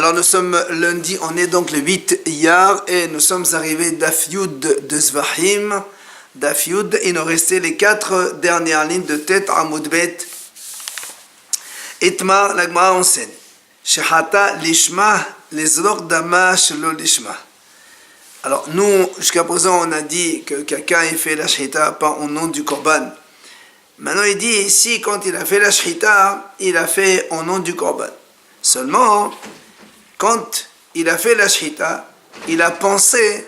Alors nous sommes lundi, on est donc le 8 Iyar et nous sommes arrivés d'Daf Yud de Zvahim. Daf Yud, il nous restait les 4 dernières lignes de tête à Amud Bet. Itmar, la Gemara enseigne. Shehata lishma, lezrok dama shelo lishma. Alors nous, jusqu'à présent, on a dit que quelqu'un ait fait la shhita pas au nom du korban. Maintenant il dit ici, quand il a fait la shhita, il a fait au nom du korban. Seulement, quand il a fait la shhita, il a pensé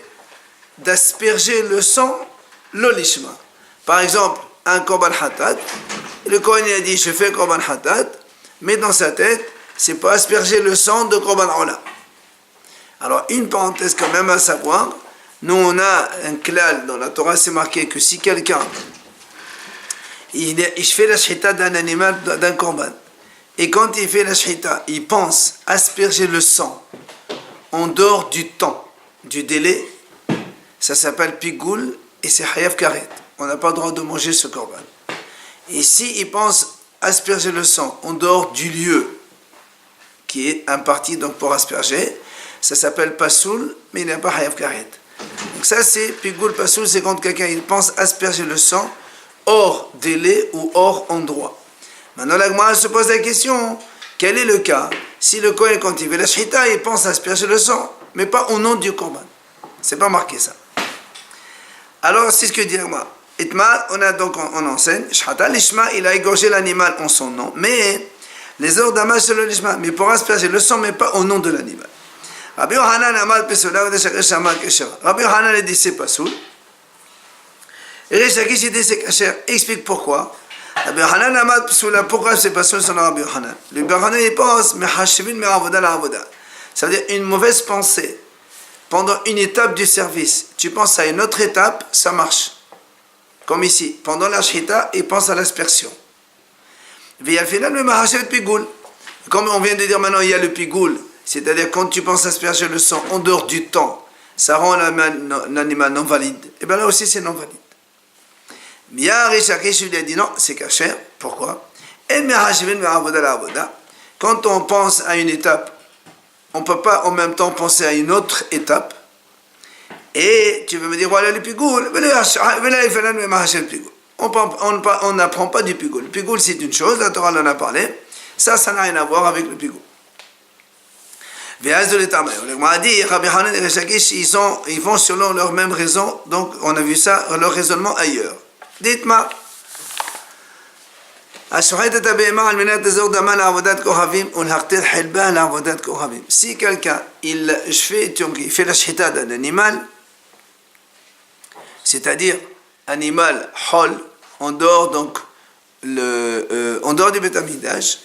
d'asperger le sang, l'olishma. Par exemple, un korban hatat, le Kohen a dit je fais korban hatat, mais dans sa tête, c'est pas asperger le sang de korban ola. Alors, une parenthèse quand même à savoir, nous on a un klal dans la Torah, c'est marqué que si quelqu'un il fait la shhita d'un animal, d'un korban, et quand il fait la shhita, il pense asperger le sang en dehors du temps, du délai, ça s'appelle pigoul et c'est hayav karet. On n'a pas le droit de manger ce korban. Et si il pense asperger le sang en dehors du lieu qui est imparti donc pour asperger, ça s'appelle pasoul, mais il n'y a pas hayav karet. Donc ça c'est pigoul, pasoul, c'est quand quelqu'un il pense asperger le sang hors délai ou hors endroit. Maintenant, la Gemara se pose la question, quel est le cas si le Kohen, quand il fait la shhita, il pense asperger le sang, mais pas au nom du korban. C'est pas marqué ça. Alors, c'est ce que dit la Gemara. Itma, on enseigne, shhata lishma, il a égorgé l'animal en son nom, mais les heures d'amage sur le lishma, mais pour asperger le sang, mais pas au nom de l'animal. Rabbi Yohanan amal pesula, Rabbi Yohanan a dit c'est pasoul. Et Reish Lakish il dit c'est kasher. Explique pourquoi. Rabbi Yohanan amal pesula, pourquoi c'est pasoul selon Rabbi Yohanan? Le Rabbi Yohanan il pense, mais hashivin me avoda la avoda. Ça veut dire une mauvaise pensée. Pendant une étape du service, tu penses à une autre étape, ça marche. Comme ici, pendant la shhita, il pense à l'aspersion. Comme on vient de dire maintenant, il y a le pigoul. C'est-à-dire quand tu penses asperger le sang en dehors du temps, ça rend l'animal non valide. Et bien là aussi c'est non valide. Bien Reish Lakish lui a dit non, c'est kasher. Pourquoi? Quand on pense à une étape, on ne peut pas en même temps penser à une autre étape. Et tu veux me dire voilà le pigoul. On n'apprend pas du pigoul. Le pigoul c'est une chose, la Torah en a parlé. Ça n'a rien à voir avec le pigoul. Le Gemara dit, Rabbi Hanan et Reish Lakish, ils vont selon leur même raison, donc on a vu ça, leur raisonnement ailleurs. Dites-moi, si quelqu'un il fait la shhita d'un animal, c'est-à-dire animal hol, en dehors donc en dehors du Beit Hamikdash,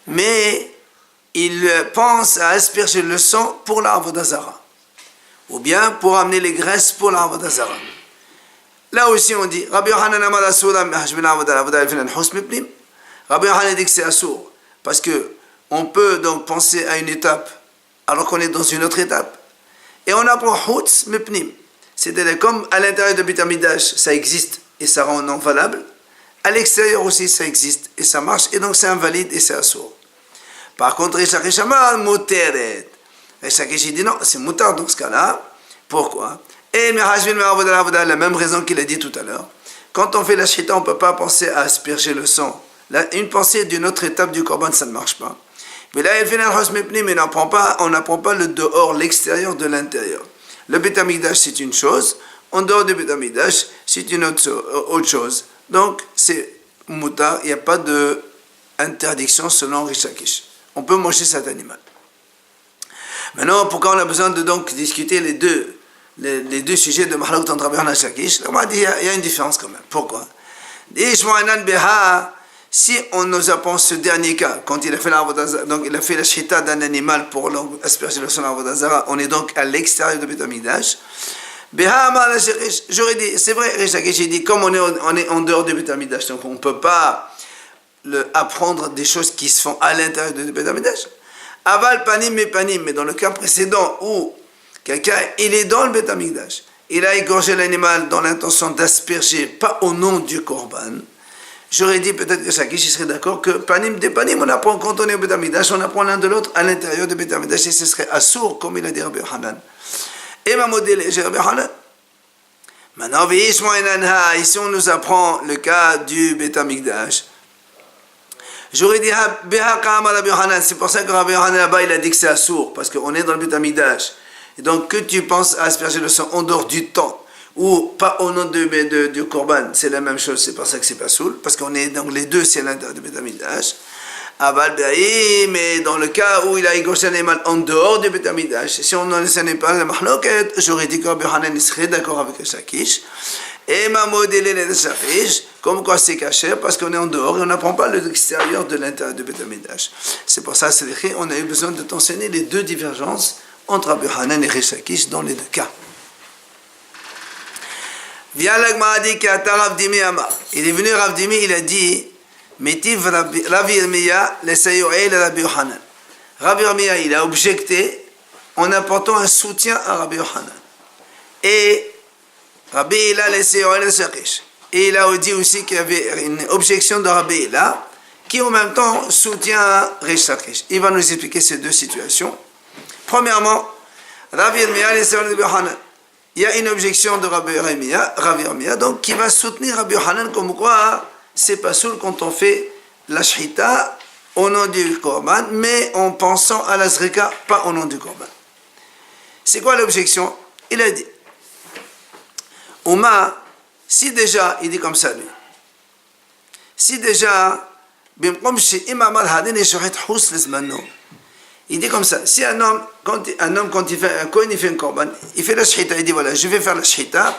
mais il pense à asperger le sang pour la avodah zara, ou bien pour amener les graisses pour la avodah zara. Là aussi on dit Rabbi Yohanan amad asura mehashbin avodah avodah elfinan hus mipnim. Rabbi Yohanan dit que c'est assour parce que on peut donc penser à une étape alors qu'on est dans une autre étape, et on apprend hutz mipnim, c'est-à-dire comme à l'intérieur de Beit Hamikdash ça existe et ça rend non valable, à l'extérieur aussi ça existe et ça marche, et donc c'est invalide et c'est assour. Par contre, Reish Lakish amar muteret. Reish Lakish dit non, c'est mutard dans ce cas-là. Pourquoi? Et la même raison qu'il a dit tout à l'heure. Quand on fait la shhita, on ne peut pas penser à asperger le sang. Là, une pensée d'une autre étape du korban, ça ne marche pas. Mais là, on n'apprend pas le dehors, l'extérieur de l'intérieur. Le Beit Hamikdash, c'est une chose. En dehors du Beit Hamikdash, c'est une autre chose. Donc, c'est mutard. Il n'y a pas d'interdiction selon Reish Lakish. On peut manger cet animal. Maintenant, pourquoi on a besoin de donc discuter les deux sujets de Mahalot entre Rabbi Yohanan et Reish Lakish? On m'a dit il y a une différence quand même. Pourquoi? Si on nous apprend ce dernier cas, quand il a fait il a fait la shhita d'un animal pour asperger le sang de l'avodah zara, on est donc à l'extérieur de Beit Hamikdash. J'aurais dit, c'est vrai, Reish Lakish dit, comme on est en dehors de Beit Hamikdash, donc on ne peut pas apprendre des choses qui se font à l'intérieur de Beit Hamikdash. Aval panim me panim, mais dans le cas précédent où quelqu'un il est dans le Beit Hamikdash, il a égorgé l'animal dans l'intention d'asperger, pas au nom du korban, J'aurais dit peut-être que Shakish serait d'accord que Panim de Panim, on apprend quand on est au Beth Amikdash, on apprend l'un de l'autre à l'intérieur du Beth Amikdash et ce serait assourd, comme il a dit Rabbi Yochanan. Et ma modèle, j'ai Rabbi Yochanan. Maintenant, ici on nous apprend le cas du Beth Amikdash. J'aurais dit Rabbi Yochanan, c'est pour ça que Rabbi Yochanan là-bas il a dit que c'est assourd, parce qu'on est dans le Beth Amikdash. Et donc que tu penses à asperger le sang en dehors du temps, ou pas au nom du Korban, c'est la même chose, c'est pour ça que c'est pas soul, parce qu'on est donc les deux, c'est l'intérieur du Beth Amikdash. Mais dans le cas où il a égorgé l'animal en dehors du Beth Amikdash, si on n'en enseignait pas la mahloket, j'aurais dit que Rabbi Yochanan serait d'accord avec le Shakish, et m'a modélé le Shakish, comme quoi c'est caché, parce qu'on est en dehors et on n'apprend pas l'extérieur de l'intérieur du Beth Amikdash. C'est pour ça, c'est écrit, on a eu besoin de t'enseigner les deux divergences entre Rabbi Yochanan et Shakish dans les deux cas. Vient l'Agmara dit qu'Ata Rav Dimi Amar. Il est venu Rav Dimi, il a dit Métiv Rav Yirmiya l'Essayoel à Rabbi Yochanan. Rav Yirmiya, il a objecté en apportant un soutien à Rabbi Yochanan. Et Rabbi Hila l'Essayoel l'Essayish. Et il a dit aussi qu'il y avait une objection de Rabbi Hila qui en même temps soutient Rish Lakish. Il va nous expliquer ces deux situations. Premièrement, Rav Yirmiya l'Essayoel Rabbi Yochanan. Il y a une objection de Rabbi Yirmiya, donc qui va soutenir Rabbi Yochanan comme quoi c'est pas soul quand on fait la shchita au nom du Korban, mais en pensant à la zrika, pas au nom du Korban. C'est quoi l'objection? Il a dit Ouma, si déjà, il dit comme ça lui, si déjà, il dit comme ça, si un homme, quand il fait un kohen, il fait un korban, il fait la shchita, il dit voilà, je vais faire la shchita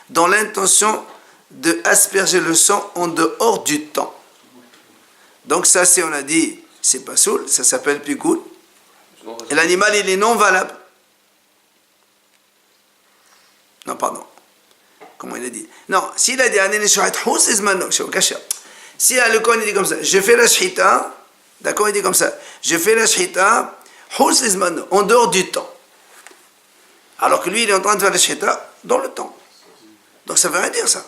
dans l'intention de asperger le sang en dehors du temps. Donc ça, si on a dit, c'est pas soul, ça s'appelle pigul, et l'animal, il est non valable. Non, pardon. Comment il a dit? Non, s'il a dit, si le kohen, il dit comme ça, je fais la shchita, d'accord, il dit comme ça. Je fais la shchita, en dehors du temps. Alors que lui, il est en train de faire la shchita dans le temps. Donc ça ne veut rien dire ça.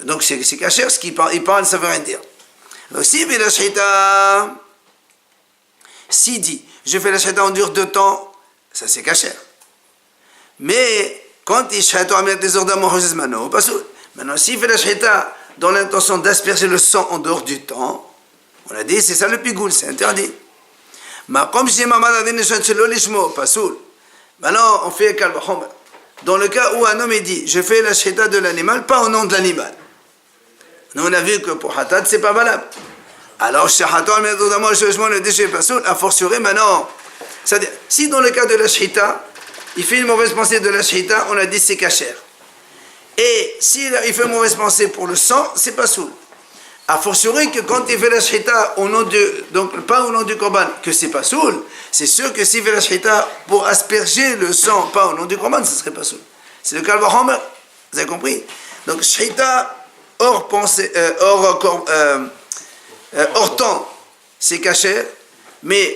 Donc c'est caché, ce qu'il parle, ça ne veut rien dire. Donc s'il fait la shchita, s'il dit, je fais la shchita en dehors de temps, ça c'est caché. Mais quand il shchita en des ordres pas sûr. Maintenant, s'il fait la shchita dans l'intention d'asperger le sang en dehors du temps, on a dit, c'est ça le pigoul, c'est interdit. Maintenant, on fait un kalbahom. Dans le cas où un homme dit, je fais la shchita de l'animal, pas au nom de l'animal. Nous, on a vu que pour Hatat, c'est pas valable. Alors, le déchet pas soul, a fortiori maintenant. C'est-à-dire, si dans le cas de la shchita, il fait une mauvaise pensée de la shchita, on a dit c'est kasher. Et s'il fait une mauvaise pensée pour le sang, c'est pas soul. A fortiori que quand il fait la shchita au nom donc pas au nom du korban, que c'est pas soul, c'est sûr que s'il fait la shchita pour asperger le sang, pas au nom du korban, ce serait pas soul. C'est le kalva homer, vous avez compris? Donc shchita hors pensée, hors temps, c'est caché, mais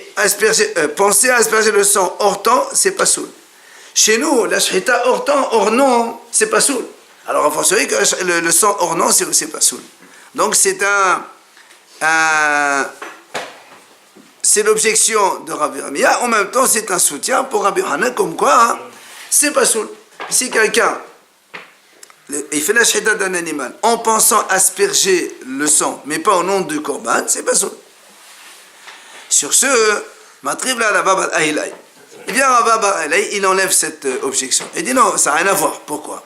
penser à asperger le sang hors temps, c'est pas soul. Chez nous, la shchita hors temps, hors nom, c'est pas soul. Alors a fortiori que le sang hors nom, c'est pas soul. Donc c'est c'est l'objection de Rabbi Yirmiya, en même temps c'est un soutien pour Rabbi Yochanan, comme quoi hein, c'est pas soul. Si quelqu'un il fait la shchita d'un animal en pensant asperger le sang, mais pas au nom du korban, c'est pas soul. Sur ce, Matriv la Rabba Ahilai. Eh bien Rabba Ahilai, il enlève cette objection. Il dit non, ça n'a rien à voir. Pourquoi?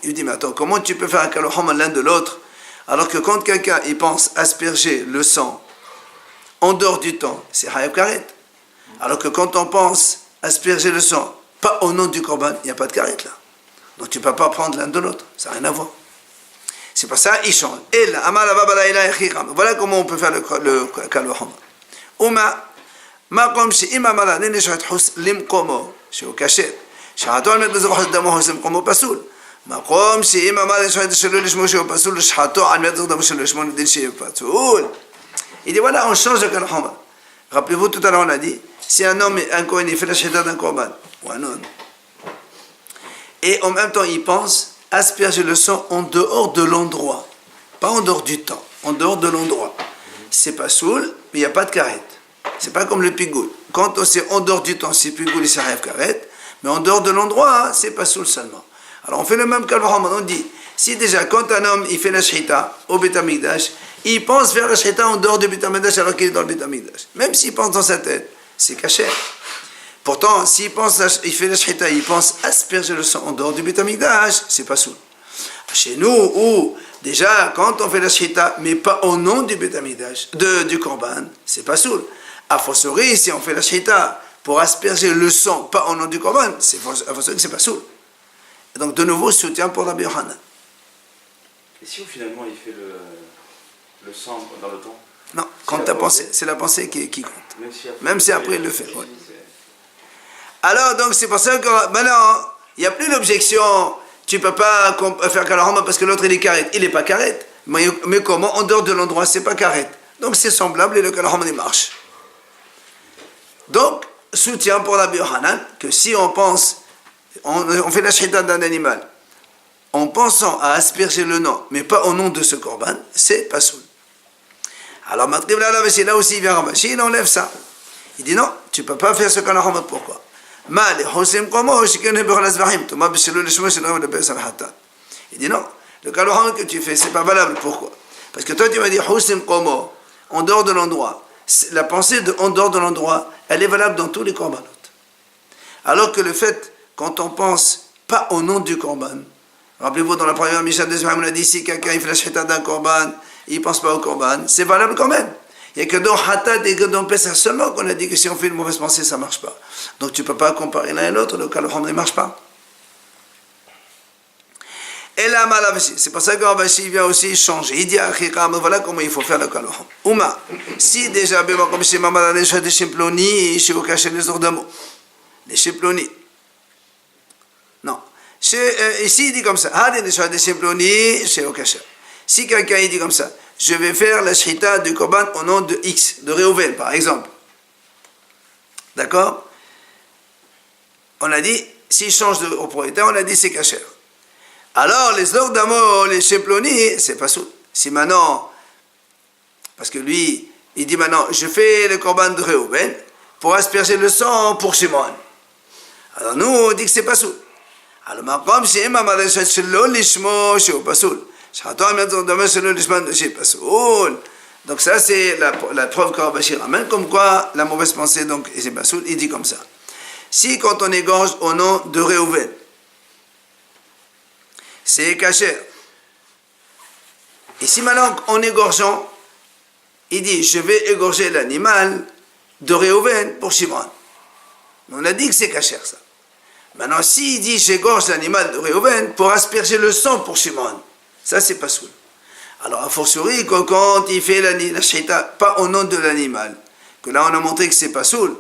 Il dit, mais attends, comment tu peux faire un kalohom l'un de l'autre alors que quand quelqu'un il pense asperger le sang en dehors du temps, c'est hayab karet. Alors que quand on pense asperger le sang pas au nom du korban, il n'y a pas de karet là. Donc tu ne peux pas prendre l'un de l'autre, ça n'a rien à voir. C'est pour ça il change. Voilà comment on peut faire le kalohom. Uma makom she'ima mala neneshat hus limkomo she'u kasher. שחטו על מת לזרוח את דמו זה מקומו פסול. מקום שאם אמר לשחט שלו לשמו שהוא פסול, שחטו על מת לזרוח דמו שלו לשמו דין שיהיה פסול. Il dit voilà, on change de kalahoma. Rappelez-vous, tout à l'heure on a dit, si un homme, un kohen, il fait la shchita d'un korban, ou un homme, et en même temps il pense asperger le sang en dehors de l'endroit, pas en dehors du temps, en dehors de l'endroit. C'est pas soul, mais il n'y a pas de carrette. C'est pas comme le pigoul. Quand c'est en dehors du temps, c'est pigoul et ça rêve carrette, mais en dehors de l'endroit, c'est pas soul seulement. Alors on fait le même cas, on dit, si déjà quand un homme il fait la shhita au Beit HaMikdash, il pense faire la shhita en dehors du Beit HaMikdash alors qu'il est dans le Beit HaMikdash. Même s'il pense dans sa tête, c'est caché. Pourtant, s'il pense, il fait la shhita, il pense asperger le sang en dehors du Beit HaMikdash, c'est pas soul. Chez nous, où déjà, quand on fait la shhita, mais pas au nom du Beit HaMikdash, du Korban, c'est pas soul. A fortiori, si on fait la shhita pour asperger le sang, pas au nom du Korban, c'est a fortiori que c'est pas soul. Et donc, de nouveau, soutien pour Rabbi Yochanan. Et si finalement il fait le sang dans le temps? Non, quand ta pensée, c'est la pensée qui compte. Même si après il le fait. Ouais. Alors, donc, c'est pour ça que maintenant, il n'y a plus l'objection. Tu ne peux pas faire Kalahoma parce que l'autre il est carrette. Il n'est pas carrette. Mais comment? En dehors de l'endroit, c'est pas carrette. Donc c'est semblable et le Kalahoma il marche. Donc, soutien pour Rabbi Yochanan que si on pense, on fait la shhita d'un animal en pensant à asperger le nom, mais pas au nom de ce korban, c'est pas soul. Alors, là aussi il vient Ravashi, il enlève ça. Il dit non, tu ne peux pas faire ce Kalahoma. Pourquoi? Il dit non, le kalahama que tu fais, c'est pas valable. Pourquoi? Parce que toi tu m'as dit en dehors de l'endroit. La pensée de en dehors de l'endroit, elle est valable dans tous les korbanot. Alors que le fait, quand on pense pas au nom du korban, rappelez-vous dans la première Mishnah de Zerah, on a dit si quelqu'un il fait la shhita d'un korban, il pense pas au korban, c'est valable quand même. Il n'y a que dans Hatat et que dans Pesach seulement qu'on a dit que si on fait une mauvaise pensée, ça ne marche pas. Donc tu ne peux pas comparer l'un et l'autre, le Kalahom ne marche pas. Et là, c'est pour ça que Ravashi vient aussi changer. Il dit à Achika, mais voilà comment il faut faire le Kalahom. Ouma, si déjà, comme chez Mamad, les choses de Shimploni, chez Okaché les ordres les Shimploni. Non. Ici, il dit comme ça. Hadi les choses de Shimploni, chez Okaché. Si quelqu'un il dit comme ça, je vais faire la shhita du korban au nom de X, de Réhouven par exemple. D'accord? On a dit, s'il change de propriétaire, on a dit c'est kasher. Alors les ordamo, les sheploni, c'est pas soul. Si maintenant, parce que lui, il dit maintenant, je fais le korban de Réhouven pour asperger le sang pour Shimon. Alors nous, on dit que c'est pas soul. Alors maintenant, c'est ma madresse shelo lishmo, c'est pas soul. Donc ça c'est la preuve que Ravashi ramène, comme quoi la mauvaise pensée, donc c'est pas soul, il dit comme ça. Si quand on égorge au nom de Réhouven, c'est kasher. Et si maintenant en égorgeant, il dit je vais égorger l'animal de Réhouven pour Shimon. On a dit que c'est kasher ça. Maintenant s'il dit j'égorge l'animal de Réhouven pour asperger le sang pour Shimon, ça, c'est pas soul. Alors, a fortiori, quand il fait la shhita, pas au nom de l'animal, que là, on a montré que c'est pas soul.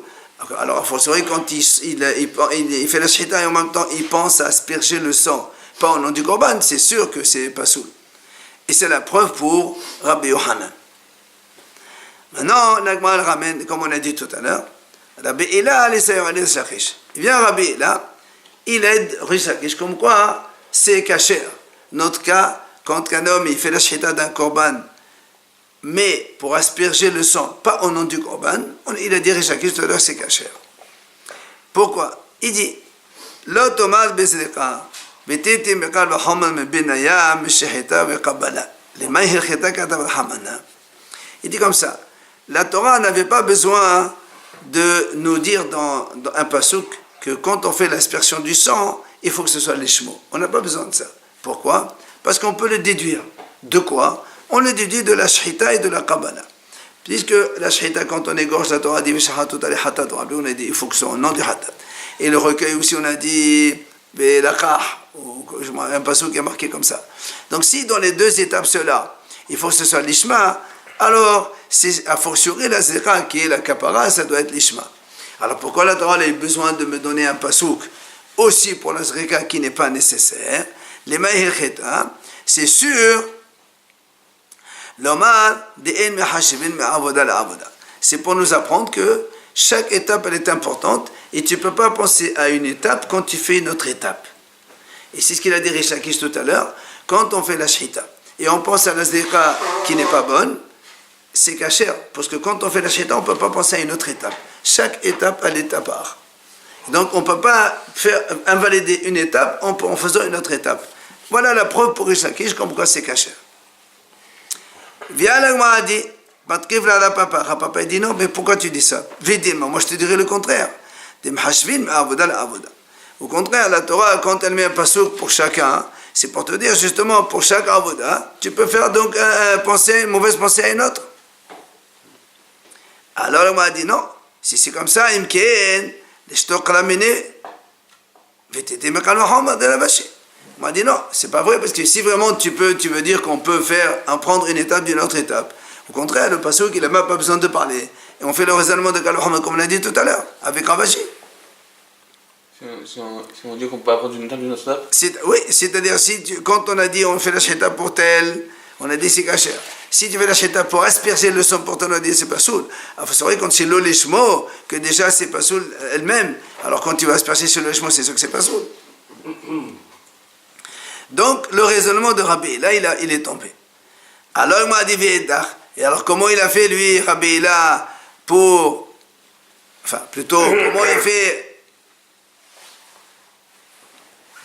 Alors, a fortiori, quand il fait la shhita et en même temps, il pense à asperger le sang, pas au nom du korban, c'est sûr que c'est pas soul. Et c'est la preuve pour Rabbi Yochanan. Maintenant, Nagma ramène, comme on a dit tout à l'heure, Rabbi Ela, il vient Rabbi Ela, il aide Rish Lakish, comme quoi c'est kasher. Notre cas, quand un homme il fait la shhita d'un korban, mais pour asperger le sang, pas au nom du korban, il a dit Rish Lakish tout à l'heure, c'est kasher. Pourquoi? Il dit l'automat bezreka, betiti mekal v'chomal mebinaya, meshehita v'kabala. Les maïhir cheta kata v'hamana. Il dit comme ça, la Torah n'avait pas besoin de nous dire dans un pasouk que quand on fait l'aspersion du sang, il faut que ce soit l'ishmo. On n'a pas besoin de ça. Pourquoi? Parce qu'on peut le déduire. De quoi? On le déduit de la shhita et de la kabbalah. Puisque la shhita, quand on égorge, la Torah dit on a dit il faut que ce soit au nom du hatat. Et le recueil aussi, on a dit un passage qui est marqué comme ça. Donc si dans les deux étapes cela, il faut que ce soit l'ishma, alors c'est a fortiori la zera qui est la kapara, ça doit être l'ishma. Alors pourquoi la Torah a eu besoin de me donner un pasouk aussi pour la zreka qui n'est pas nécessaire? Les maïcheta, c'est sûr, l'omar de en mehashivin me'avoda la'avoda. C'est pour nous apprendre que chaque étape elle est importante et tu ne peux pas penser à une étape quand tu fais une autre étape. Et c'est ce qu'il a dit Rish Lakish tout à l'heure. Quand on fait la shhita et on pense à la zrika qui n'est pas bonne, c'est kasher. Parce que quand on fait la shhita, on ne peut pas penser à une autre étape. Chaque étape a l'état part. Donc on ne peut pas faire invalider une étape en faisant une autre étape. Voilà la preuve pour Rish Lakish comme quoi c'est kasher. Via l'agma dit, Papa dit non, mais pourquoi tu dis ça? Moi je te dirais le contraire. Au contraire, la Torah, quand elle met un passouk pour chacun, c'est pour te dire justement, pour chaque avoda, tu peux faire donc une mauvaise pensée à une autre. Alors on m'a dit non, si c'est comme ça, imken, on m'a dit non, c'est pas vrai, parce que si vraiment tu veux dire qu'on peut prendre une étape d'une autre étape, au contraire, le passouk, il n'a même pas besoin de parler. Et on fait le raisonnement de Kalvahom, comme on l'a dit tout à l'heure, avec Ravashi. Si on dit qu'on peut apprendre une étape d'une autre étape. Oui, c'est-à-dire, quand on a dit on fait la sheta pour tel, on a dit c'est kasher. Si tu fais la sheta pour asperger le sang pour tel, on a dit c'est pas soul. Alors, c'est vrai quand c'est l'olishmo, que déjà c'est pas soul elle-même. Alors quand tu vas asperger sur l'olishmo, c'est sûr que c'est pas soul. Donc, le raisonnement de Rabbi, là, il est tombé. Alors, il m'a dit Ve'edach. Et alors, comment il a fait, lui, Rabbi, là, comment il fait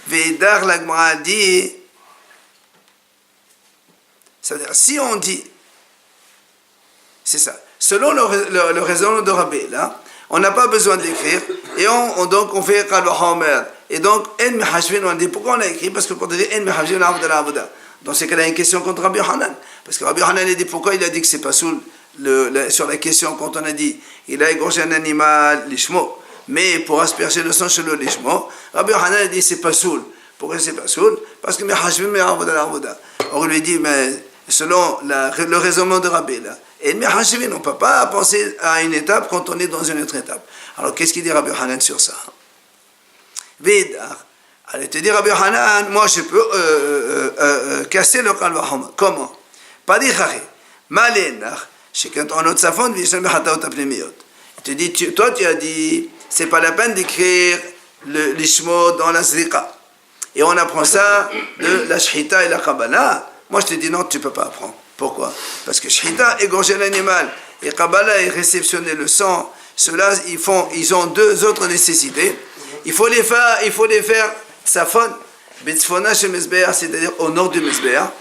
Ve'edach, la Gemara dit, c'est-à-dire, si on dit, c'est ça, selon le raisonnement de Rabbi, là, on n'a pas besoin d'écrire, et donc on fait Kalvahomer. Et donc, En Mehashvin, on dit, pourquoi on a écrit? Parce que pour dire En Mehashvin, on a de la Avoda. Dans ces cas-là, il y a une question contre Rabbi Hanan. Parce que Rabbi Hanan, il dit, pourquoi il a dit que c'est pas soul sur la question, quand on a dit, il a égorgé un animal, l'ishmo, mais pour asperger le sang sur le l'ishmo, Rabbi Hanan a dit, c'est pas soul. Pourquoi c'est pas soul? Parce que Mehashvin, mais Avoda la Avoda. Or, il lui dit, mais selon le raisonnement de Rabbi, là, et Mehashvin, on ne peut pas penser à une étape quand on est dans une autre étape. Alors, qu'est-ce qu'il dit Rabbi Hanan sur ça? Vedar. Allez te dire Rabbi Hanan, moi je peux casser le Kalvahom. Comment? Pas dire Chari. Malénach. Chez quand on note sa fonte, il te dit, toi tu as dit, c'est pas la peine d'écrire l'ishmo dans la zrika. Et on apprend ça de la shhita et la Kabbalah. Moi je te dis non, tu ne peux pas apprendre. Pourquoi? Parce que shhita, égorger l'animal, et Kabbalah, et réceptionner le sang, ceux-là, ils ont deux autres nécessités. Il faut les faire safon, betzfona chez Mesbéa, c'est-à-dire au nord du Mesbéa,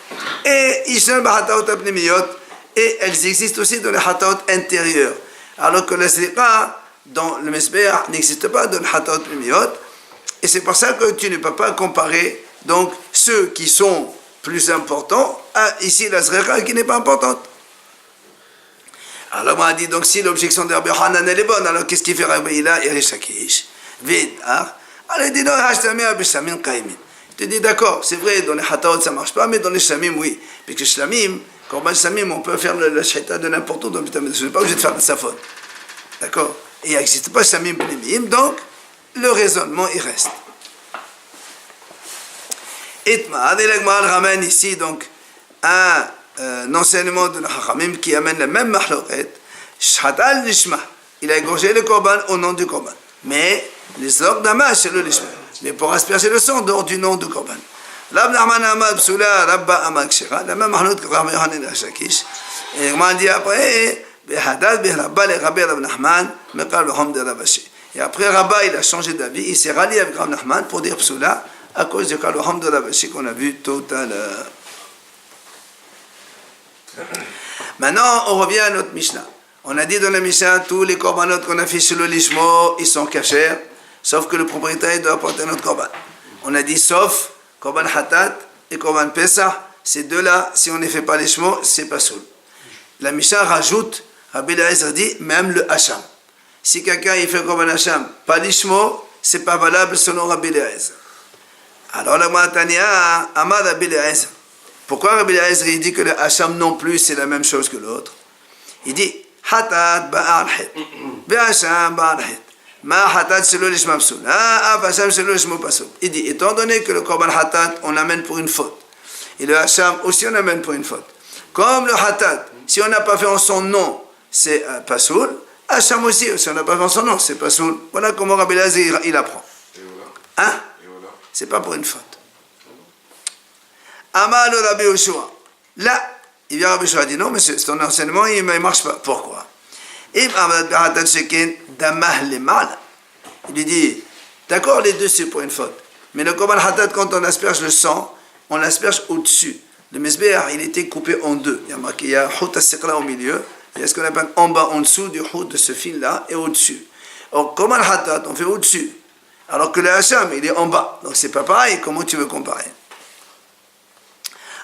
et Ishna Bahataot Apnemiyot, et elles existent aussi dans les Hataot intérieurs. Alors que la Zrika, dans le Mesbéa, n'existe pas dans les Hataot Apnemiyot, et c'est pour ça que tu ne peux pas comparer donc ceux qui sont plus importants à ici la Zrika qui n'est pas importante. Alors on a dit, donc si l'objection de Rabbi Hanan elle est bonne, alors qu'est-ce qu'il fait Rabbi Hila et Rish Lakish? Vedar. Alors il dit non, il te dit d'accord, c'est vrai, dans les Hataot ça ne marche pas, mais dans les Shlamim, oui. Parce que Shlamim, Korban Shlamim, on peut faire la shhita de n'importe où, donc je n'ai pas obligé de faire sa faute. D'accord? Et il n'existe pas Shlamim Pnimim, donc le raisonnement il reste. Itma, Adélagma ramène ici donc un enseignement de Chachamim qui amène la même mahloket. Shhatal Nishma, il a égorgé le Korban au nom du Korban. Mais les orgues d'Ama, c'est le lishma. Mais pour asperger le sang dehors du nom du Korban. Rab Nachman Amad Psula, Rabba Amakshira, la même mahlout que Rabbi Yohanan Hashakish. Et on dit après, Behadad, Behrabba, le Rabbi Rab Nachman, Mekal Vahom de Rabashi. Et après Rabba, il a changé d'avis, il s'est rallié avec Rab Nachman pour dire Psula, à cause de Kal Vahom de Rabashi qu'on a vu tout à l'heure. Maintenant, on revient à notre Mishnah. On a dit dans la Mishnah, tous les korbanot qu'on a fait sur le lishmo, ils sont cachers, sauf que le propriétaire doit apporter notre korban. On a dit sauf korban hatat et korban pesach, ces deux-là, si on ne fait pas lishmo, c'est pas soul. La Mishnah rajoute, Rabbi Eliezer dit, même le hacham. Si quelqu'un il fait korban hacham, pas lishmo, c'est pas valable selon Rabbi Eliezer. Alors la Matania, Amad Rabbi Eliezer. Pourquoi Rabbi Eliezer il dit que le hacham non plus c'est la même chose que l'autre? Il dit hatat ba'al het, be'hacham ba'al het. Ma hatat c'est le lishma psoul. Hacham c'est le lishma pasoul. Il dit, étant donné que le korban hatat on l'amène pour une faute, et le hacham aussi on l'amène pour une faute. Comme le hatat, si on n'a pas fait en son nom, c'est pasoul. Hacham aussi, si on n'a pas fait en son nom, c'est pasoul. Voilà comment Rabbi Eliezer il apprend. Hein? C'est pas pour une faute. Amal Rabbi Yoshua. Là, il vient Rabbi Yoshua dit non, monsieur, ton enseignement, il ne marche pas. Pourquoi? Il lui dit, d'accord, les deux c'est pour une faute. Mais le Korban Hatat, quand on asperge le sang, on l'asperge au-dessus. Le Mizbeach, il était coupé en deux. Il y a Hout al-Siqla au milieu, il y a ce qu'on appelle en bas, en dessous du Hout de ce fil-là, et au-dessus. Or, Korban Hatat, on fait au-dessus. Alors que le Hacham, il est en bas. Donc c'est pas pareil, comment tu veux comparer?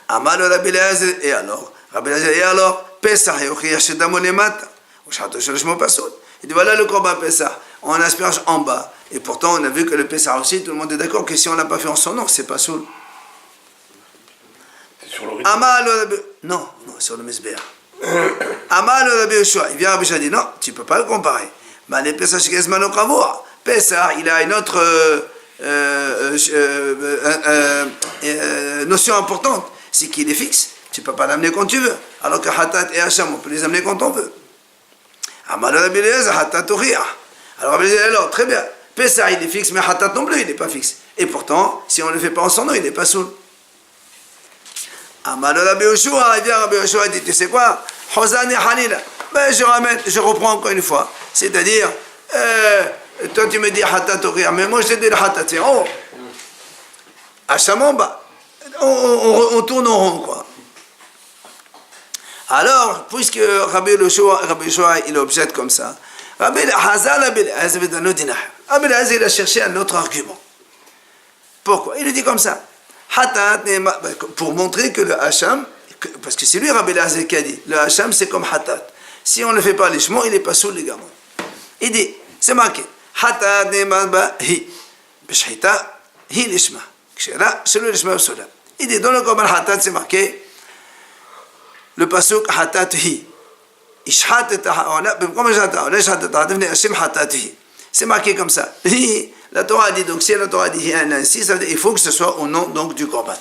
Amal Rabbi Eliezer, et alors? Rabbi Eliezer, et alors? Pesach, Yochiyach Shedamo Lemata. Il dit voilà le Korban Pesach, on asperge en bas. Et pourtant, on a vu que le Pesach aussi, tout le monde est d'accord que si on ne l'a pas fait en son nom, c'est pas soul. C'est sur le rituel. Non, sur le Mizbeach. Amal Rabbi Yoshua, il vient Rabbi Yoshua dit non, tu ne peux pas le comparer. Mais les Pesach Shkezmano Kavua, Pesach, il a une autre notion importante, c'est qu'il est fixe. Tu ne peux pas l'amener quand tu veux. Alors que Hatat et Hacham, on peut les amener quand on veut. Amal Rabbi Eliezer, Hatat Uriah. Alors Rabbi Eliezer, alors très bien. Pesach, il est fixe, mais Hatat non plus, il n'est pas fixe. Et pourtant, si on ne le fait pas en son nom, il n'est pas soul. Amal Rabbi Yoshua, il vient Rabbi Yoshua, il dit, tu sais quoi? Hozan et Halila. Ben, je reprends encore une fois. C'est-à-dire, toi tu me dis Hatat Uriah, mais moi je te dis le Hatat, c'est en haut. Hacham en bas. On tourne en rond, quoi. Alors, puisque Rabbi Yoshua, il objecte comme ça, Rabbi Eliezer, il a cherché un autre argument. Pourquoi? Il le dit comme ça. Pour montrer que le Hacham, parce que c'est lui Rabbi Eliezer qui a dit, le Hacham c'est comme Hatat. Si on ne fait pas l'ishmo, il n'est pas sous légalement. Il dit, c'est marqué, Hatat ne'emad ba hi, b'shhita hi l'ishma. Kshera, c'est le l'ishma au il dit, dans le Korban Hatat, c'est marqué, le pasuk Hatat hi. C'est marqué comme ça. La Torah dit, donc si la Torah dit ainsi, ça veut dire il faut que ce soit au nom donc, du Korban.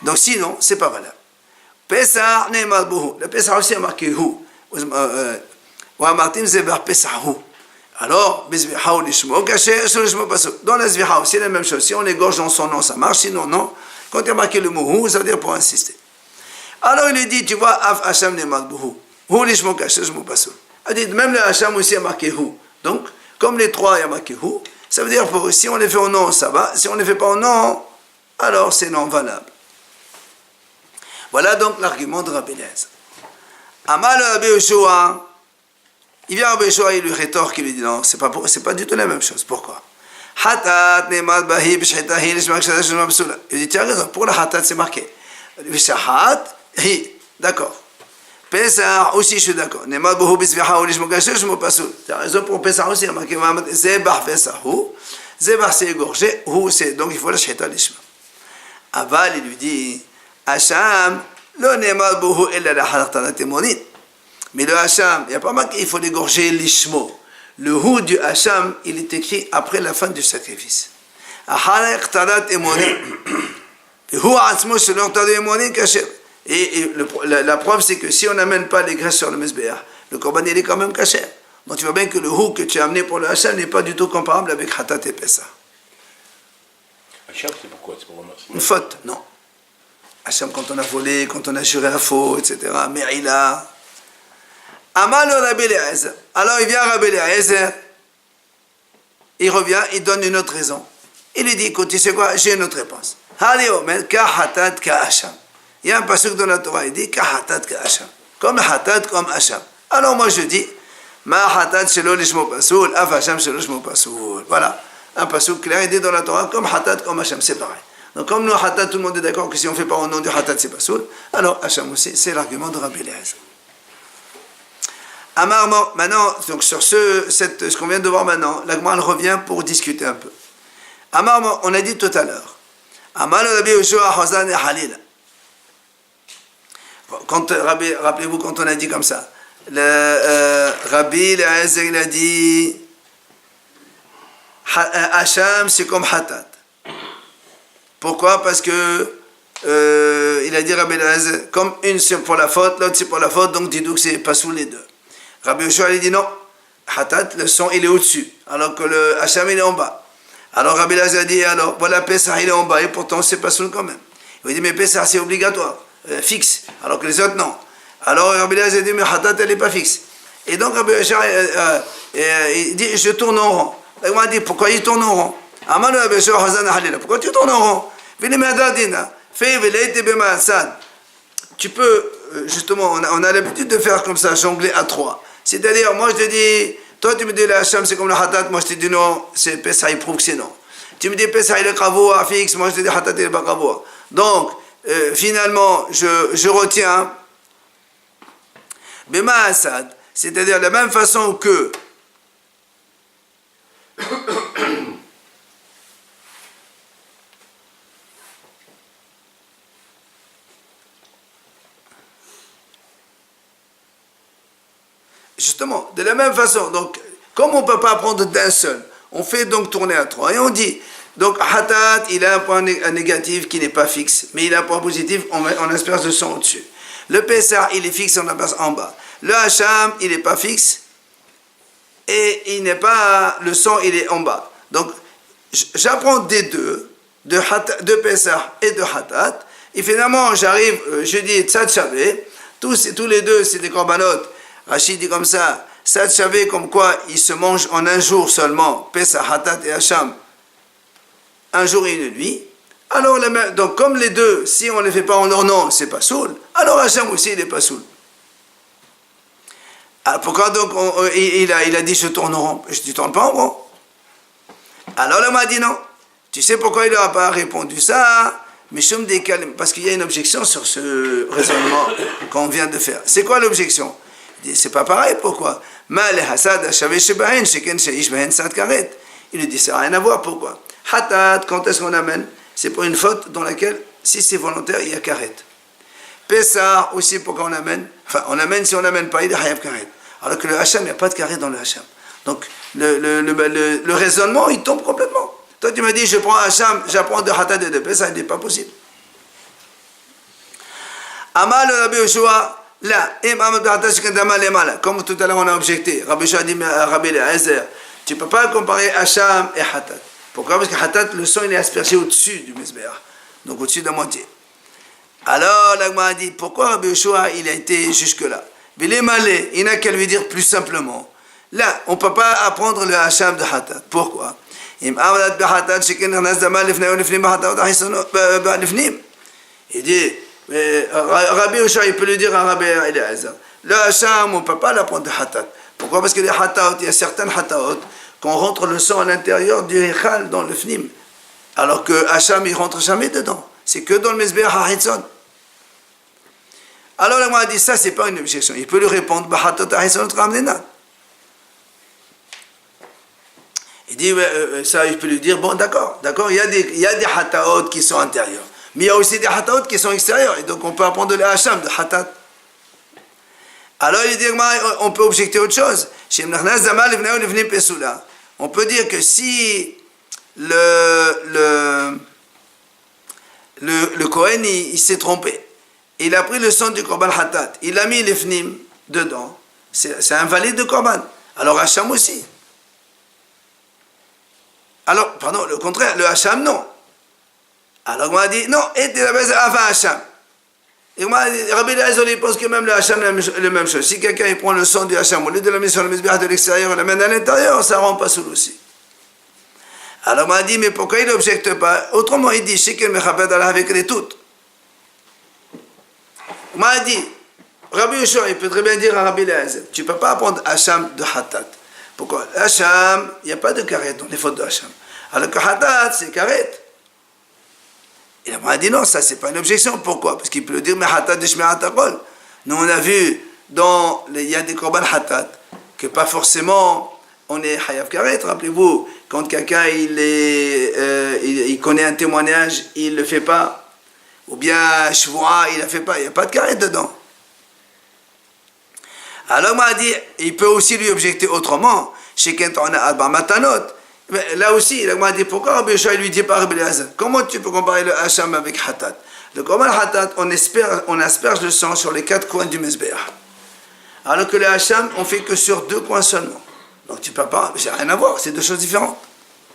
Donc sinon, c'est pas valable. Pesach ne'emad buhu. Le Pesach aussi a marqué hu. Alors, dans la Zviha, c'est la même chose. Si on égorge dans son nom, ça marche. Sinon, non. Quand il y a marqué le mot hu, ça veut dire pour insister. Alors il lui dit, tu vois, Af Hacham ne'emad buhu. Hu lishmo kasher shmo pasul. Il dit, même le Hacham aussi a marqué hu. Donc, comme les trois, il y a marqué hu, ça veut dire que si on les fait au nom, ça va. Si on ne les fait pas au nom, alors c'est non valable. Voilà donc l'argument de Rabbi Eliezer. Amal Rabbi Yoshua, il vient Rabbi Yoshua, il lui rétorque, il lui dit non, c'est pas du tout la même chose. Pourquoi? Hatat ne'emad bahi b'shhita hi lishma kasher shmo pasul. Il dit, tu as raison, pour la Hatat c'est marqué. Vishahat, hi, d'accord. Pesach aussi, je suis d'accord. Ne'emad buhu b'zviha ou lishmo kasher shmo pasul. Tu as raison pour Pesach aussi, il y a marqué Zebach Pesahu. Zebach c'est égorgé, hu c'est, donc il faut la shhita lishma. Aval, il lui dit, Hacham, lo ne'emad buhu illa la halaqtanat emonit. Mais le Hacham, il n'y a pas marqué, il faut l'égorger lishmo. Le hu du Hacham, il est écrit après la fin du sacrifice. Halaqtanat emonit. Et la preuve, c'est que si on n'amène pas les graisses sur le Mizbeach, le Korban il est quand même caché. Donc tu vois bien que le hu que tu as amené pour le Hacham n'est pas du tout comparable avec Hatat et Pesach. Hacham, c'est pourquoi? C'est pour remercier. Une faute, non. Hacham, quand on a volé, quand on a juré à faux, etc. Me'ila. Amal Rabbi Eliezer. Alors il vient Rabbi Eliezer, il revient, il donne une autre raison. Il lui dit, écoute, tu sais quoi, j'ai une autre réponse. Il y a un passage dans la Torah, il dit Kahatat Hacham. Comme Hatat, comme Hacham. Alors moi je dis, Ma Hatat shelo lishmo pasul, Af Hacham shelo lishmo pasul. Voilà, un passage clair, il dit dans la Torah, comme Hatat, comme Hacham, c'est pareil. Donc comme nous, Hatat, tout le monde est d'accord que si on ne fait pas au nom du Hatat, c'est pasul, alors Hacham aussi, c'est l'argument de Rabbi Eliezer. Amar, maintenant, donc sur ce qu'on vient de voir maintenant, la Gemara revient pour discuter un peu. Amar, on a dit tout à l'heure, Amar Rabbi Yoshua Hozan et Halila. Rappelez-vous quand on a dit comme ça, Rabbi Eliezer il a dit Hacham c'est comme Hatat. Pourquoi? Parce que il a dit Rabbi Eliezer, comme une c'est pour la faute, l'autre c'est pour la faute, donc dis-nous que c'est pas sous les deux. Rabbi Yoshua il dit non, Hatat le son il est au-dessus, alors que le Hacham il est en bas. Alors Rabbi Eliezer dit alors voilà Pesach il est en bas et pourtant c'est pas sous quand même. Il dit, mais Pessah, c'est obligatoire, fixe, alors que les autres, non. Alors Rabbi Eliezer dit, mais Hatat, elle n'est pas fixe. Et donc Rabbi Eliezer, il dit, je tourne en rond. Il m'a dit, pourquoi il tourne en rond? Pourquoi tu tournes en rond? Tu peux, justement, on a l'habitude de faire comme ça, jongler à trois. C'est-à-dire, moi je te dis, toi tu me dis le Hacham c'est comme le Hatat, moi je te dis non, c'est Pessah, il prouve que c'est non. Tu me dis Pessah il est Kavoua, fixe, moi je te dis Hatat il est pas Kavoua. Donc, finalement, je retiens Bema Assad, c'est-à-dire de la même façon que justement, de la même façon, donc, comme on ne peut pas prendre d'un seul, on fait donc tourner à trois. Et on dit, donc, Hatat, il a un point négatif qui n'est pas fixe, mais il a un point positif, on asperge le sang au-dessus. Le Pessah, il est fixe, on asperge en bas. Le Hacham, il n'est pas fixe, et il n'est pas, le sang, il est en bas. Donc, j'apprends des deux, de Pessah et de Hatat, et finalement, j'arrive, je dis Tzad Shavé, tous les deux, c'est des corbanotes. Rachid dit comme ça, Tzad Shavé, comme quoi il se mange en un jour seulement, Pessah, Hatat et Hacham, un jour et une nuit. Alors, donc comme les deux, si on ne les fait pas en leur nom, c'est pas soul, alors Hacham aussi, il n'est pas soul. Alors, pourquoi donc il a dit je tourne en rond? Je ne tourne pas en rond. Alors là, m'a dit non. Tu sais pourquoi il n'a pas répondu ça? Parce qu'il y a une objection sur ce raisonnement qu'on vient de faire. C'est quoi l'objection? Il dit, c'est pas pareil, pourquoi? Il lui dit, ça n'a rien à voir, pourquoi? Hatat, quand est-ce qu'on amène? C'est pour une faute dans laquelle, si c'est volontaire, il y a karet. Pessah, aussi, pourquoi on amène? Enfin, on amène, si on n'amène pas, il y a karet. Alors que le Hacham, il n'y a pas de karet dans le Hacham. Donc, le raisonnement, il tombe complètement. Toi, tu m'as dit, je prends Hacham, j'apprends de Hatat et de Pessah, il n'est pas possible. Amal Rabbi Yoshua, là, comme tout à l'heure on a objecté, Rabbi Yoshua dit à Rabbi Eliezer, tu ne peux pas comparer Hacham et Hatat. Pourquoi? Parce que Hatat, le sang, il est aspergé au-dessus du Mizbeach, donc au-dessus de la moitié. Alors, l'Agma a dit, pourquoi Rabbi Yoshua, il a été jusque-là? Il n'a qu'à lui dire plus simplement. Là, on ne peut pas apprendre le Hacham de Hatat. Pourquoi? Il dit, Rabbi Yoshua, il peut le dire à Rabbi Eliezer. Le Hacham, on ne peut pas l'apprendre de Hatat. Pourquoi? Parce que les Hataot, il y a certaines Hataot, qu'on rentre le sang à l'intérieur du Echal, dans le Fnim. Alors que Hacham, il ne rentre jamais dedans. C'est que dans le Mizbeach HaHitzon. Alors, là, moi, a dit, ça, c'est pas une objection. Il peut lui répondre, Bahatot HaHitzon Ramnena. Il dit, ça, il peut lui dire, bon, d'accord, il y a des Hataot qui sont intérieurs. Mais il y a aussi des Hataot qui sont extérieurs. Et donc, on peut apprendre le Hacham de Hatat. Alors, il dit, on peut objecter autre chose. On peut dire que si le Kohen, il s'est trompé, il a pris le sang du Korban Hatat, il a mis les Fnim dedans, c'est invalide de Korban. Alors, Hacham aussi. Alors, pardon, le contraire, le Hacham, non. Alors, on m'a dit, non, et tu l'as avant Hacham. Et Rabbi Eliezer, il pense que même le Hacham, la même chose. Si quelqu'un prend le sang du Hacham, au lieu de la mettre sur le Mizbeach de l'extérieur, on l'amène à l'intérieur, ça ne rend pas soul aussi. Alors, on m'a dit, mais pourquoi il n'objecte pas? Autrement, il dit, Shekel Mechabed Allah avec les toutes. On m'a dit, Rabbi Yoshua, il peut très bien dire à Rabbi Eliezer, tu ne peux pas apprendre Hacham de Hatat. Pourquoi? Hacham, il n'y a pas de karet dans les fautes de Hacham. Alors que Hatat, c'est karet. Il m'a dit non, ça c'est pas une objection. Pourquoi? Parce qu'il peut le dire, mais Hatat de Shmirat Hakol. Nous on a vu, il y a des korban Hatat, que pas forcément on est Hayav Karet. Rappelez-vous, quand quelqu'un il connaît un témoignage, il ne le fait pas. Ou bien Shvoa, il ne le fait pas. Il n'y a pas de Karet dedans. Alors, il m'a dit, il peut aussi lui objecter autrement. Chez Kent, on a Alba Matanot. Mais là aussi, il m'a dit, pourquoi Rabbi Yoshua lui dit pas Rabbi Eliezer? Comment tu peux comparer le Hacham avec Hatat? Le Korban Hatat, on asperge le sang sur les 4 coins du Mizbeach. Alors que le Hacham, on fait que sur 2 coins seulement. Donc tu peux pas, c'est rien à voir, c'est 2 choses différentes.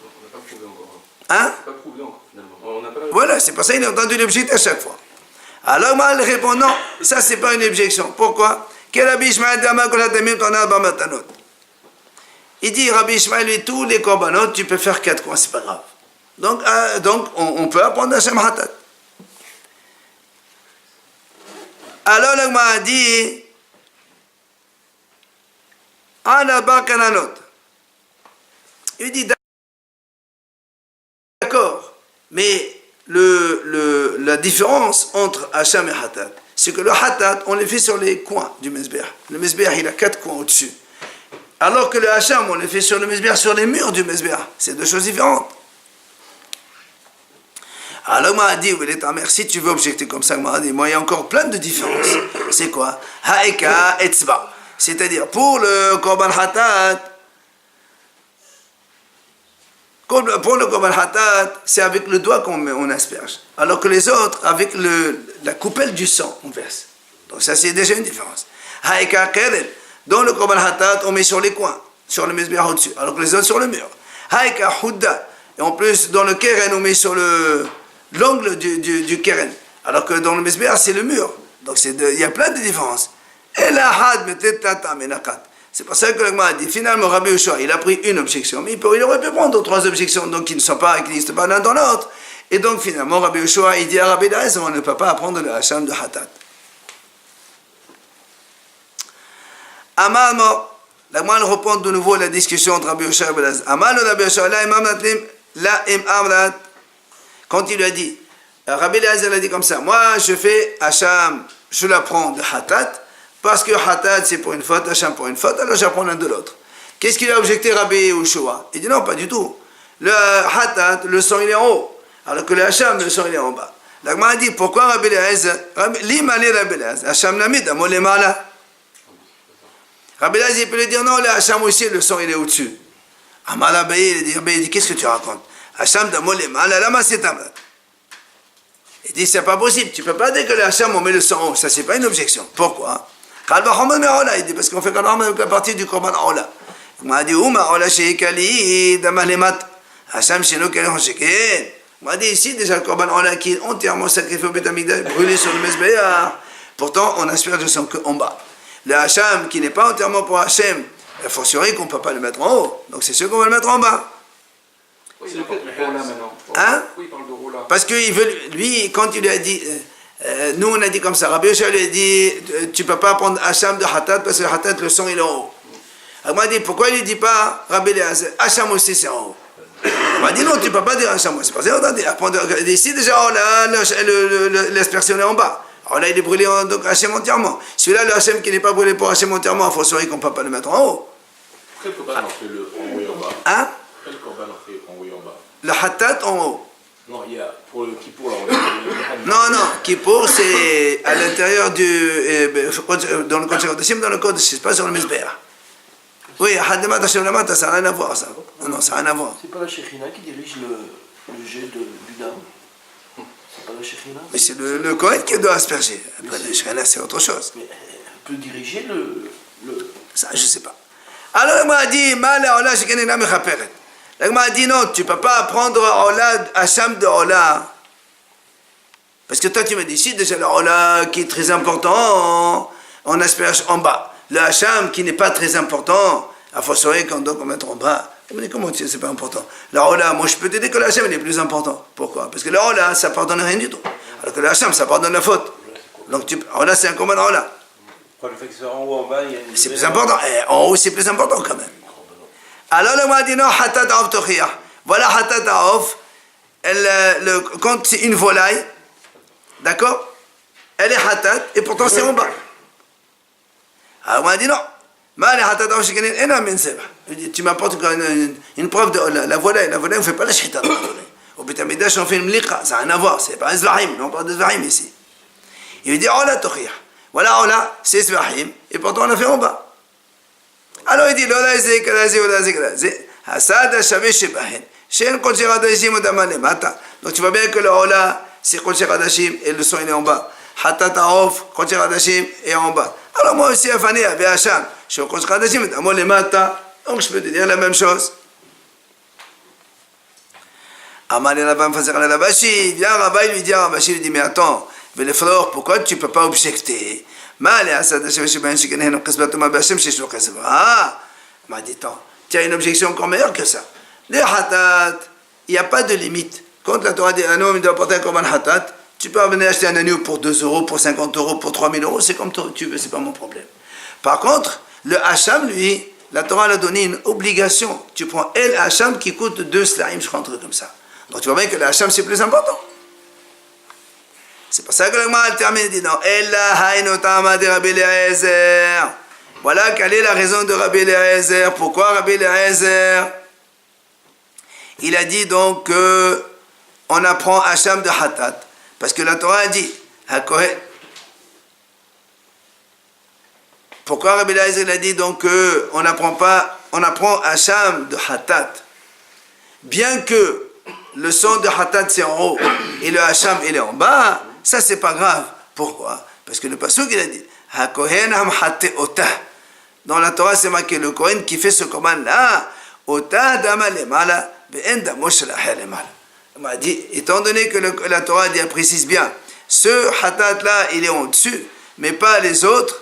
On n'a pas prouvé encore. Hein? On n'a pas prouvé encore, finalement. On n'a pas Voilà, c'est pour ça qu'il a entendu l'objection à chaque fois. Alors, moi, il répond non, ça, c'est pas une objection. Pourquoi? Il dit, Rabbi Ishmael, lui, tous les korbanot, tu peux faire 4 coins, c'est pas grave. Donc on peut apprendre Hashem Hatat. Alors, le a dit, il dit, d'accord, mais la différence entre Hashem et Hatat, c'est que le Hatat, on le fait sur les coins du Mezbeah. Le Mezbeah, il a 4 coins au-dessus. Alors que le Hashem, on le fait sur le Mezbeah, sur les murs du Mezbeah. C'est 2 choses différentes. Alors, m'a dit, si tu veux objecter comme ça, m'a dit, moi, il y a encore plein de différences. C'est quoi? Haïka etzba. C'est-à-dire, pour le Korban Hatat, c'est avec le doigt qu'on asperge. Alors que les autres, avec la coupelle du sang, on verse. Donc ça, c'est déjà une différence. Haïka keren. Dans le Korban Hatat, on met sur les coins, sur le Mezbeah au-dessus, alors que les autres sur le mur. Haïka hudda. Et en plus, dans le keren, on met sur l'angle du keren. Alors que dans le Mezbeah, c'est le mur. Donc il y a plein de différences. Et la had metet tata menakat. C'est pour ça que le Gemara a dit, finalement, Rabbi Yoshua, il a pris une objection, mais il aurait pu prendre 3 objections, donc qui n'existent pas l'un dans l'autre. Et donc, finalement, Rabbi Yoshua, il dit à Rabbi Eliezer, on ne peut pas apprendre le Hacham de Hatat. Amal, la Gemara reprend de nouveau la discussion entre Rabbi Yoshua et Rabbi Eliezer. Amal, Rabbi Yoshua, la im amrat, quand il lui a dit, Rabbi Eliezer a dit comme ça, moi, je fais Hacham, je l'apprends de Hatat, parce que Hatat c'est pour une faute, Hacham pour une faute, alors j'apprends l'un de l'autre. Qu'est-ce qu'il a objecté Rabbi Yoshua? Il dit non, pas du tout. Le Hatat, le sang il est en haut, alors que le Hacham, le sang il est en bas. La Gemara a dit pourquoi Rabbi Eliezer, l'imane Rabbi Eliezer, Hacham namid, amol mala. Rabbi Eliezer il peut lui dire non, le Hacham aussi, le sang il est au-dessus. Amal Abaye, il dit qu'est-ce que tu racontes? Hacham d'amol mala, lama c'est amrat. Il dit c'est pas possible, tu peux pas dire que le Hacham on met le sang en haut, ça c'est pas une objection. Pourquoi? Il dit parce qu'on fait avec la partie du Korban Aola. Il m'a dit Aola Sheikali Damalemat Hacham Sheno Kalon Sheken. Il m'a dit ici déjà le Korban Aola qui est entièrement sacrifié au Beth Amikdash, brûlé sur le Mezbeah. Pourtant on asperge le sang qu'en bas. Le Hacham qui n'est pas entièrement pour Hachem, il faut assurer qu'on ne peut pas le mettre en haut. Donc c'est sûr qu'on va le mettre en bas. Oui, il parle de maintenant. Hein? Oui, il parle de Rola. Parce que lui, quand il lui a dit. Nous on a dit comme ça, Rabbi Yoshua lui a dit tu ne peux pas prendre Hacham de Hatat parce que Hatat le sang il est en haut. Il m'a dit pourquoi il ne dit pas Rabbi Eliezer, Hacham aussi c'est en haut. Il m'a dit non, tu ne peux pas dire Hacham aussi. C'est pas ça, on dit ici déjà oh là, l'aspersion est en bas. Alors là il est brûlé donc Hachem entièrement. Celui-là le Hachem qui n'est pas brûlé pour Hachem entièrement, il faut assurer qu'on ne peut pas le mettre en haut. Quel Korban en fait le en haut et en bas? Hein? Quel Korban en fait en haut et en bas? Le Hatat en haut. Non, il y a pour le Kippour là, on Non, Kippour c'est à l'intérieur dans le code Kodashim, dans le code, c'est pas sur le Mizbeah. Oui, Hademat Hashem Lamata, ça n'a rien à voir ça. Non, ça n'a rien à voir. C'est pas la Shekhinah qui dirige le jet du dame? C'est pas la Shekhinah? Mais c'est le Kohen qui doit asperger. Après, la Shekhinah, c'est autre chose. Mais elle peut diriger le... Ça, je sais pas. Alors, il m'a dit, Mala Ola Shekinah Mechaperet. Il m'a dit non, tu ne peux pas apprendre Ola, Hacham de Ola. Parce que toi tu m'as dit, si déjà le Ola qui est très important, on asperge en bas. Le Hacham qui n'est pas très important, il faut savoir qu'on doit mettre en bas. Il m'a dit, comment c'est pas important? Le Ola, moi je peux te dire que le Hacham il est plus important. Pourquoi? Parce que le Ola ça pardonne rien du tout. Alors que le Hacham ça pardonne la faute. Donc Ola c'est un commun Ola. Le fait que ce soit en haut en bas, il y a une... C'est plus important. Et en haut c'est plus important quand même. Alors le m'a dit non, Hatat Aof Tochiyah. Voilà Hatat Aof. Quand c'est une volaille, d'accord? Elle est Hatat et pourtant c'est en bas. Alors on m'a dit non. Mais les Hatat Aof Shekenin, et non, tu m'apportes une preuve de la volaille. La volaille, on ne fait pas la shita dans la volaille. Au Beth Amikdash, on fait une mliqa. Ça n'a rien à voir. C'est pas un zvahim. On parle de zvahim ici. Il lui dit Ola Tochiyah. Voilà Ola, c'est zvahim. Et pourtant on l'a fait en bas. Alors il dit Lola Zé, Kalazi, Ola Zé, Kalazi. Hasada Shavé Shebahen. Shen Kodesh Hadashim Odama Lemata. Donc tu vois bien que le Ola, c'est Kodesh Hadashim et le son il est en bas. Hatat Aof, Kodesh Hadashim est en bas. Alors moi aussi, Afani, avec Hacham, je suis Kodesh Hadashim Odama Lemata. Donc je peux te dire la même chose. Amali Rabba Mfazir al Rabashi, vient Rabba, il lui dit à Rabashi, il lui dit, mais attends, Veleflor, pourquoi tu ne peux pas objecter? Ah, il m'a dit, attends, tu as une objection encore meilleure que ça. Les hatat, il n'y a pas de limite. Quand la Torah dit un homme doit apporter un korban hatat, tu peux venir acheter un agneau pour 2 euros, pour 50 euros, pour 3000 euros, c'est comme tu veux, c'est pas mon problème. Par contre, le hacham, lui, la Torah l'a donné une obligation. Tu prends El hacham qui coûte 2 slaim, je crois, un truc comme ça. Donc tu vois bien que le hacham c'est plus important. C'est pour ça que le Gemara termine dit non. Ella hayno tama de Rabbi Eliezer. Voilà quelle est la raison de Rabbi Eliezer. Pourquoi Rabbi Eliezer? Il a dit donc que on apprend hacham de hatat. Parce que la Torah a dit, pourquoi Rabbi Eliezer a dit donc on apprend hacham de hatat, bien que le son de hatat c'est en haut et le hacham il est en bas, ça c'est pas grave. Pourquoi? Parce que le pasuk il a dit, hakohen ham hatte otah. Dans la Torah c'est marqué le Kohen qui fait ce commande là, otah dama lemala ve'en damo shel acher lemala. On m'a dit, étant donné que la Torah dit, elle précise bien, ce hatat-là, il est au-dessus, mais pas les autres.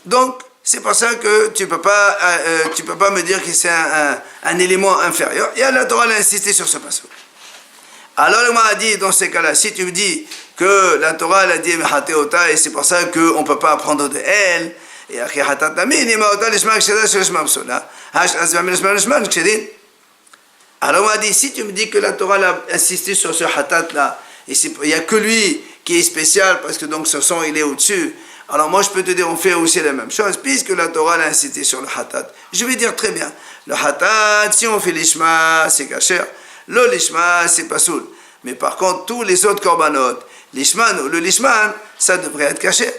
Donc, c'est pour ça que tu peux pas me dire que c'est un élément inférieur. Et la Torah a insisté sur ce passage. Alors, on m'a dit, dans ces cas-là, si tu me dis que la Torah a dit, et c'est pour ça qu'on ne peut pas apprendre de elle, et alors on a dit, si tu me dis que la Torah a insisté sur ce hatat-là, et il n'y a que lui qui est spécial, parce que donc ce son il est au-dessus, alors moi je peux te dire, on fait aussi la même chose, puisque la Torah a insisté sur le hatat. Je vais dire très bien, le hatat, si on fait l'ishma, c'est kasher, le lishma, c'est pas soul. Mais par contre, tous les autres korbanot, l'ishman ou le lishman, ça devrait être kasher.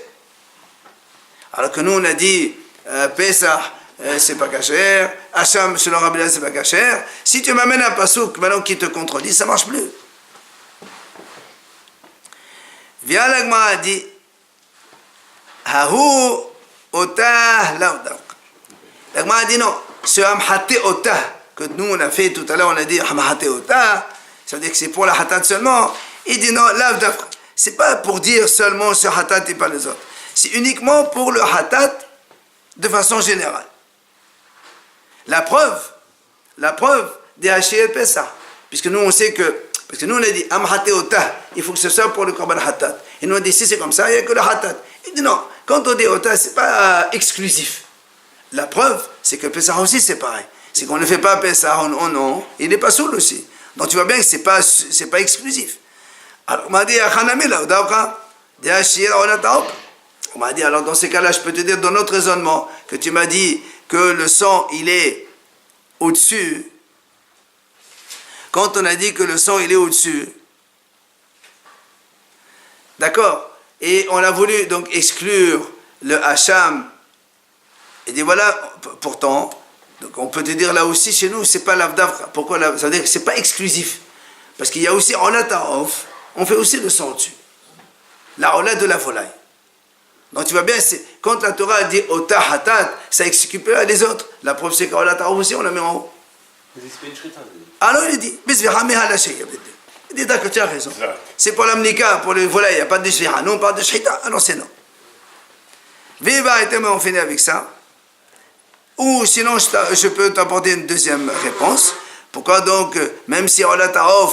Alors que nous on a dit, Pesach, c'est pas kasher, Hacham selon Rabbi Eliezer c'est pas kasher. Si tu m'amènes un pasouk maintenant qui te contredit, ça marche plus. Vient la Gemara dit, Hahu otah laudak. La Gemara dit non, ce hamhate otah que nous on a fait tout à l'heure, on a dit hamhate otah, ça veut dire que c'est pour la hatat seulement. Il dit non, laudak, c'est pas pour dire seulement ce hatat et pas les autres. C'est uniquement pour le hatat de façon générale. La preuve des Hachir Pessah, puisque nous on sait que, parce que nous on a dit Amhate Otah, il faut que ce soit pour le Korban Hatat. Et nous on dit si c'est comme ça, il n'y a que le Hatat. Il dit non, quand on dit Otah, c'est pas exclusif. La preuve, c'est que Pessah aussi c'est pareil. C'est qu'on ne fait pas Pessah en non, il n'est pas saoul aussi. Donc tu vois bien que c'est pas exclusif. Alors on m'a dit des Hachir on m'a dit alors dans ces cas-là, je peux te dire dans notre raisonnement que tu m'as dit que le sang, il est au-dessus. Quand on a dit que le sang, il est au-dessus, d'accord, et on a voulu donc exclure le hacham, et dit voilà, pourtant, donc on peut te dire là aussi, chez nous, c'est pas l'avdavra. Pourquoi ça veut dire que c'est pas exclusif. Parce qu'il y a aussi, en lataof, on fait aussi le sang au-dessus. La ola de la volaille. Donc tu vois bien, quand la Torah dit Otah Hatat, ça exclut les autres. La preuve c'est qu'en la Torah aussi on la met en haut. Alors il dit, il dit d'accord, tu as raison. C'est pour l'amnika, pour le volaille, il n'y a pas de shvira. Nous on parle de shrita, alors c'est non. Viva et on finit avec ça. Ou sinon je peux t'apporter une deuxième réponse. Pourquoi donc, même si en la Torah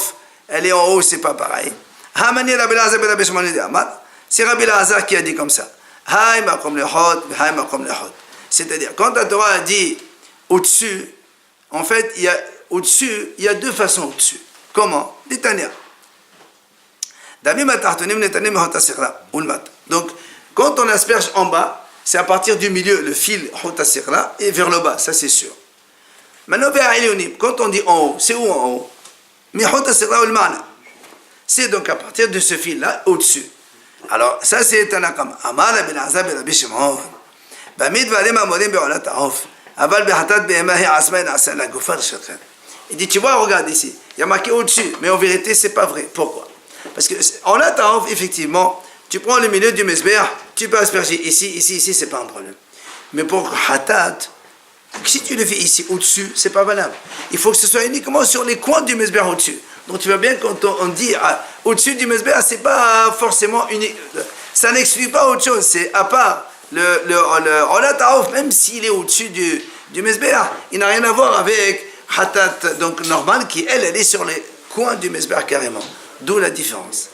elle est en haut, c'est pas pareil. C'est Rabbi Eliezer qui a dit comme ça. C'est-à-dire, quand la Torah a dit au-dessus, en fait, il y a deux façons au-dessus. Comment? L'Itania. Donc, quand on asperge en bas, c'est à partir du milieu, le fil et vers le bas, ça c'est sûr. Maintenant, quand on dit en haut, c'est où en haut? Mais c'est donc à partir de ce fil-là, au-dessus. Alors, ça c'est un akam. Amar Rabbi Eliezer ben Rabbi Shimon. Bamid varim amorim be'olat ha'of. Aval be'hatat be'emahi asma na'asa la gufar shelchem. Il dit, tu vois, regarde ici. Il y a marqué au-dessus, mais en vérité, c'est pas vrai. Pourquoi? Parce que en la ta'of, effectivement, tu prends le milieu du mesber, tu peux asperger ici, c'est pas un problème. Mais pour hatat, Si tu le fais ici au-dessus, c'est pas valable. Il faut que ce soit uniquement sur les coins du mesbeh au-dessus. Donc tu vois bien quand on dit au-dessus du mesbeh, c'est pas forcément unique. Ça n'exclut pas autre chose. C'est à part le Ola Taouf, même s'il est au-dessus du mesbeh, il n'a rien à voir avec Hatat, donc normal, qui elle est sur les coins du mesbeh carrément. D'où la différence.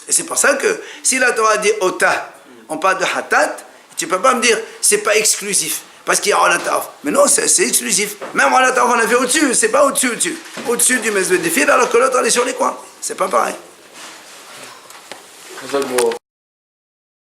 Et c'est pour ça que si la Torah dit Ota, on parle de Hatat, tu ne peux pas me dire c'est pas exclusif. Parce qu'il y a Ola Taouf. Mais non, c'est exclusif. Même Ola Taouf, on l'a fait au-dessus, c'est pas au-dessus. Au-dessus du mesbeh des fils, alors que l'autre, elle est sur les coins. C'est pas pareil.